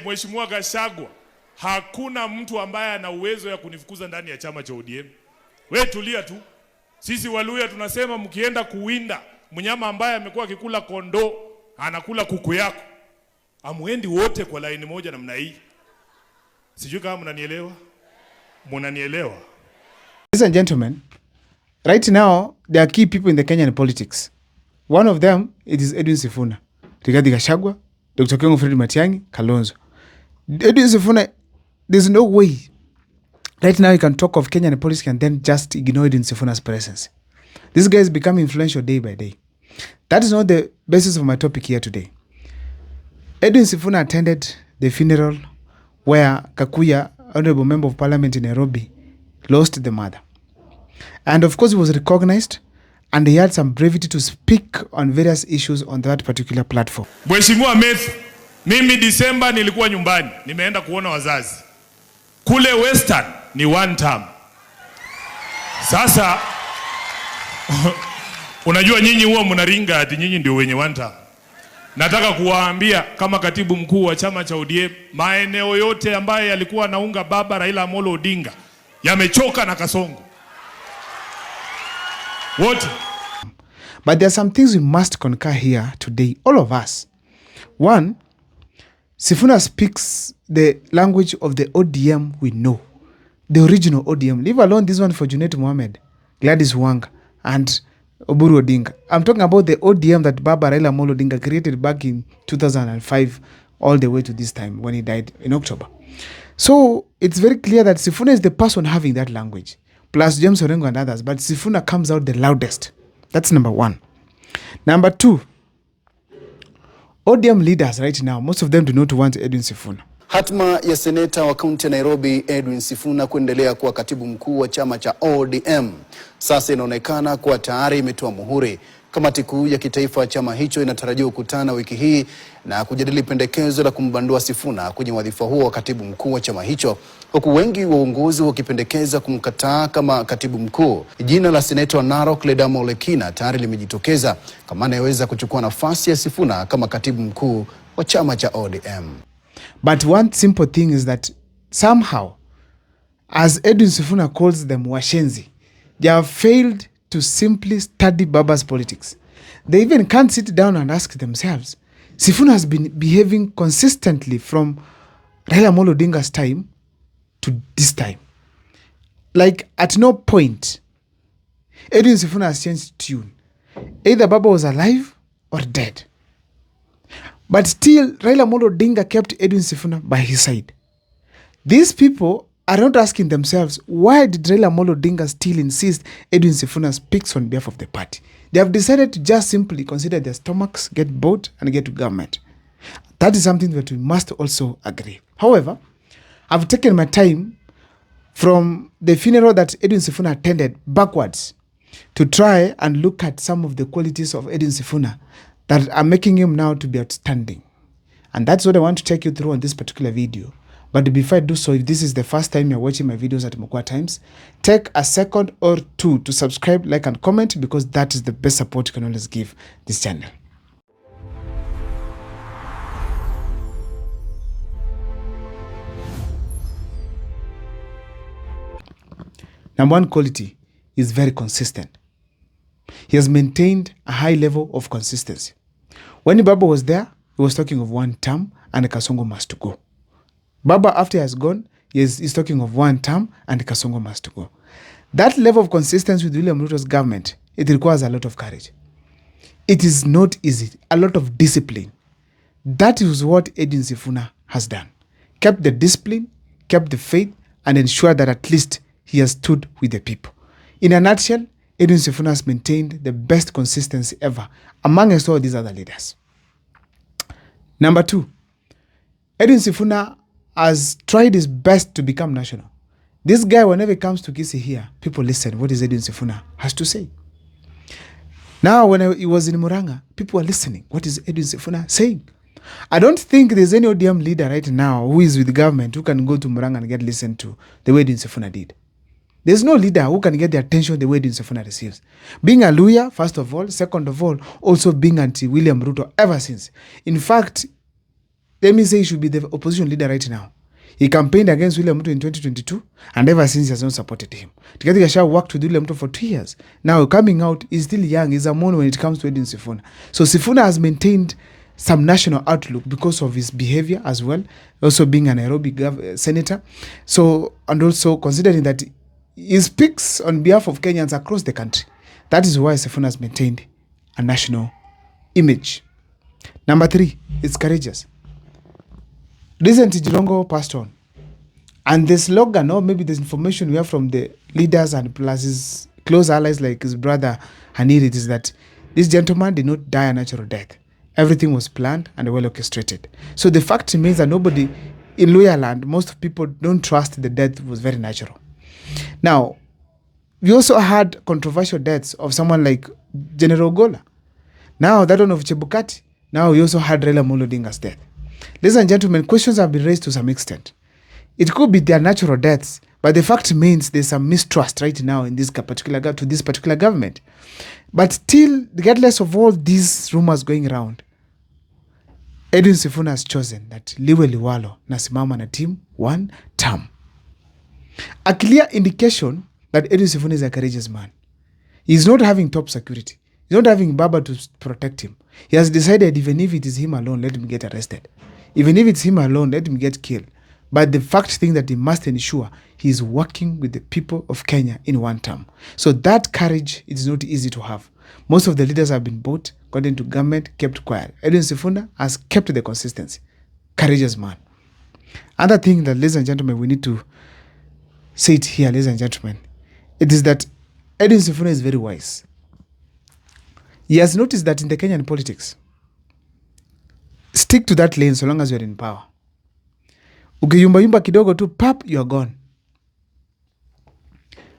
Mheshimiwa Gachagua, hakuna mtu ambaye ana uwezo ya kunifukuza ndani ya chama cha ODM. Wewe tulia tu. Sisi Waluya tunasema mkienda kuwinda mnyama ambaye amekuwa akikula kondoo, anakula kuku yako, amuendi wote kwa laini moja namna hii. Sijui kama mnanielewa? Mnanielewa? Ladies and gentlemen, right now there are key people in the Kenyan politics. One of them, it is Edwin Sifuna, Rigathi Gachagua, Dr. Kengo Fred Matiang'i, Kalonzo. Edwin Sifuna, there's no way right now you can talk of Kenyan politics and then just ignore Edwin Sifuna's presence. This guy is becoming influential day by day. That is not the basis of my topic here today. Edwin Sifuna attended the funeral where Kakuya, Honorable Member of Parliament in Nairobi, lost the mother. And of course he was recognized and he had some brevity to speak on various issues on that particular platform. Mheshimiwa Methi, mimi Disemba nilikuwa nyumbani, nimeenda kuona wazazi. Kule Western ni one term. Sasa unajua nyinyi huwa mnaringa ati nyinyi ndio wenye one term. Nataka kuwaambia kama katibu mkuu wa chama cha ODM, maeneo yote ambaye yalikuwa naunga baba Raila Amolo Odinga yamechoka na Kasongo. What? But there are some things we must concur here today, all of us. One, Sifuna speaks the language of the ODM we know, the original ODM. Leave alone this one for Junet Mohammed, Gladys Wanga, and Oburu Odinga. I'm talking about the ODM that Baba Raila Amolo Odinga created back in 2005 all the way to this time when he died in October. So it's very clear that Sifuna is the person having that language, plus James Orengo and others, but Sifuna comes out the loudest. That's number one. Number two, ODM leaders right now, most of them do not want Edwin Sifuna. Hatma ya seneta wa kaunti ya Nairobi Edwin Sifuna kuendelea kuwa katibu mkuu wa chama cha ODM sasa inaonekana kuwa tayari imetoa muhuri. Kamati kuu ya kitaifa ya chama hicho inatarajiwa kukutana wiki hii na kujadili pendekezo la kumbandua Sifuna kwenye wadhifa huo wa katibu mkuu wa chama hicho, huku wengi wa uongozi wakipendekeza kumkataa kama katibu mkuu. Jina la seneta wa Narok Ledama Olekina tayari limejitokeza kama anayeweza kuchukua nafasi ya Sifuna kama katibu mkuu wa chama cha ODM. But one simple thing is that somehow, as Edwin Sifuna calls them washenzi, they have failed to simply study Baba's politics. They even can't sit down and ask themselves, Sifuna has been behaving consistently from Raila Amolo Odinga's time to this time. Like at no point, Edwin Sifuna has changed tune. Either Baba was alive or dead. But still, Raila Amolo Odinga kept Edwin Sifuna by his side. These people are not asking themselves, why did Raila Amolo Odinga still insist Edwin Sifuna speaks on behalf of the party? They have decided to just simply consider their stomachs, get bored, and get to government. That is something that we must also agree. However, I've taken my time from the funeral that Edwin Sifuna attended backwards to try and look at some of the qualities of Edwin Sifuna that are making him now to be outstanding. And that's what I want to take you through on this particular video. But before I do so, if this is the first time you're watching my videos at Mokwa Times, take a second or two to subscribe, like, and comment, because that is the best support you can always give this channel. Number one quality is very consistent. He has maintained a high level of consistency. When Baba was there, he was talking of one term and Kasongo must go. Baba, after he has gone, he's talking of one term and Kasongo must go. That level of consistency with William Ruto's government, it requires a lot of courage. It is not easy, a lot of discipline. That is what Edwin Sifuna has done. Kept the discipline, kept the faith, and ensured that at least he has stood with the people. In a nutshell, Edwin Sifuna has maintained the best consistency ever amongst all these other leaders. Number two, Edwin Sifuna has tried his best to become national. This guy, whenever he comes to Kisii here, people listen. What is Edwin Sifuna has to say? Now, when he was in Muranga, people are listening. What is Edwin Sifuna saying? I don't think there's any ODM leader right now who is with the government who can go to Muranga and get listened to the way Edwin Sifuna did. There's no leader who can get the attention the way Edwin Sifuna receives. Being a Luya, first of all. Second of all, also being anti-William Ruto ever since. In fact, let me say he should be the opposition leader right now. He campaigned against William Ruto in 2022, and ever since he has not supported him. Tikati Gashaagwa worked with William Ruto for 2 years. Now coming out, he's still young. He's a mono when it comes to Edwin Sifuna. So Sifuna has maintained some national outlook because of his behavior as well, also being a Nairobi senator. So, and also considering that he speaks on behalf of Kenyans across the country. That is why Sifuna has maintained a national image. Number 3, it's courageous. Recently, Jirongo passed on. And the slogan, or maybe the information we have from the leaders and plus his close allies like his brother Hanirit, is that this gentleman did not die a natural death. Everything was planned and well orchestrated. So the fact remains that nobody in Luhya land, most people don't trust the death was very natural. Now, we also had controversial deaths of someone like General Gola. Now, that one of Chebukati. Now, we also had Raila Amolo Odinga's death. Ladies and gentlemen, questions have been raised to some extent. It could be their natural deaths, but the fact remains there's some mistrust right now in this particular government. But still, regardless of all these rumors going around, Edwin Sifuna has chosen that Liwe Liwalo nasimama na team 1 term. A clear indication that Edwin Sifuna is a courageous man. He's not having top security. He's not having Baba to protect him. He has decided even if it is him alone, let him get arrested. Even if it's him alone, let him get killed. But the fact thing that he must ensure he is working with the people of Kenya in 1 term. So that courage is not easy to have. Most of the leaders have been bought, got into government, kept quiet. Edwin Sifuna has kept the consistency. Courageous man. Other thing that, ladies and gentlemen, we need to say it here, ladies and gentlemen, it is that Edwin Sifuna is very wise. He has noticed that in the Kenyan politics, stick to that lane so long as you're in power. Ukiyumba kidogo tu, pap, you are gone.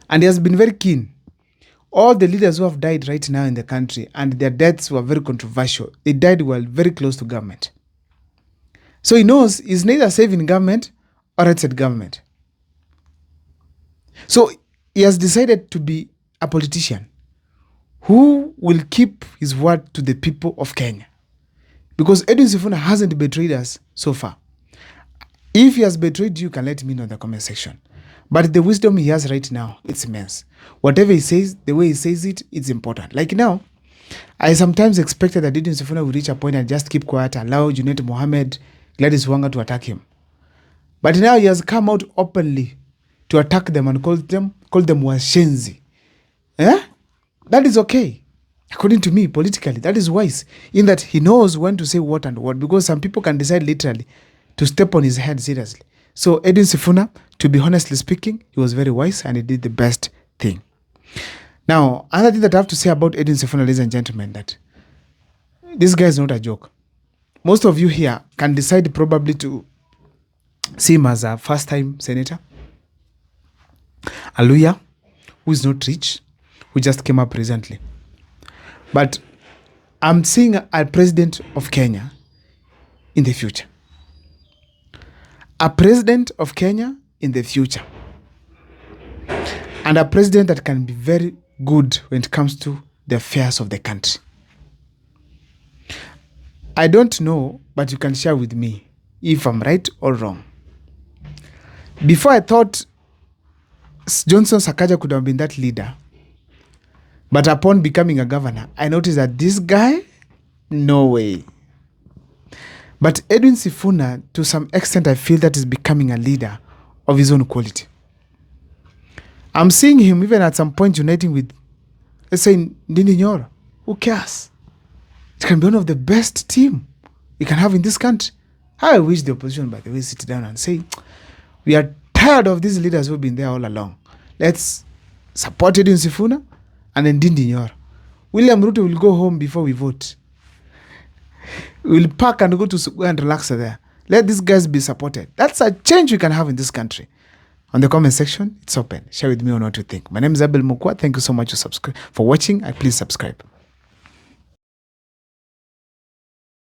And he has been very keen. All the leaders who have died right now in the country, and their deaths were very controversial. They died while very close to government. So he knows he's neither safe in government or outside government. So he has decided to be a politician who will keep his word to the people of Kenya. Because Edwin Sifuna hasn't betrayed us so far. If he has betrayed you, can let me know in the comment section. But the wisdom he has right now, it's immense. Whatever he says, the way he says it, it's important. Like now, I sometimes expected that Edwin Sifuna would reach a point and just keep quiet, allow Junet Mohammed, Gladys Wanga to attack him. But now he has come out openly to attack them and call them washenzi. That is okay. According to me, politically, that is wise. In that he knows when to say what and what, because some people can decide literally to step on his head seriously. So Edwin Sifuna, to be honestly speaking, he was very wise and he did the best thing. Now, another thing that I have to say about Edwin Sifuna, ladies and gentlemen, that this guy is not a joke. Most of you here can decide probably to see him as a first-time senator, a lawyer who is not rich, who just came up recently. But I'm seeing a president of Kenya in the future. A president of Kenya in the future. And a president that can be very good when it comes to the affairs of the country. I don't know, but you can share with me if I'm right or wrong. Before I thought Johnson Sakaja could have been that leader. But upon becoming a governor, I noticed that this guy, no way. But Edwin Sifuna, to some extent, I feel that is becoming a leader of his own quality. I'm seeing him even at some point uniting with, let's say, Ndindi Nyoro. Who cares? It can be one of the best team we can have in this country. I wish the opposition, by the way, sit down and say, we are tired of these leaders who have been there all along. Let's support Edwin Sifuna and then Ndindi Nyoro. William Ruto will go home before we vote. We'll pack and go to Sugu and relax there. Let these guys be supported. That's a change we can have in this country. On the comment section, it's open. Share with me on what you think. My name is Abel Mukwa. Thank you so much for watching. Please subscribe.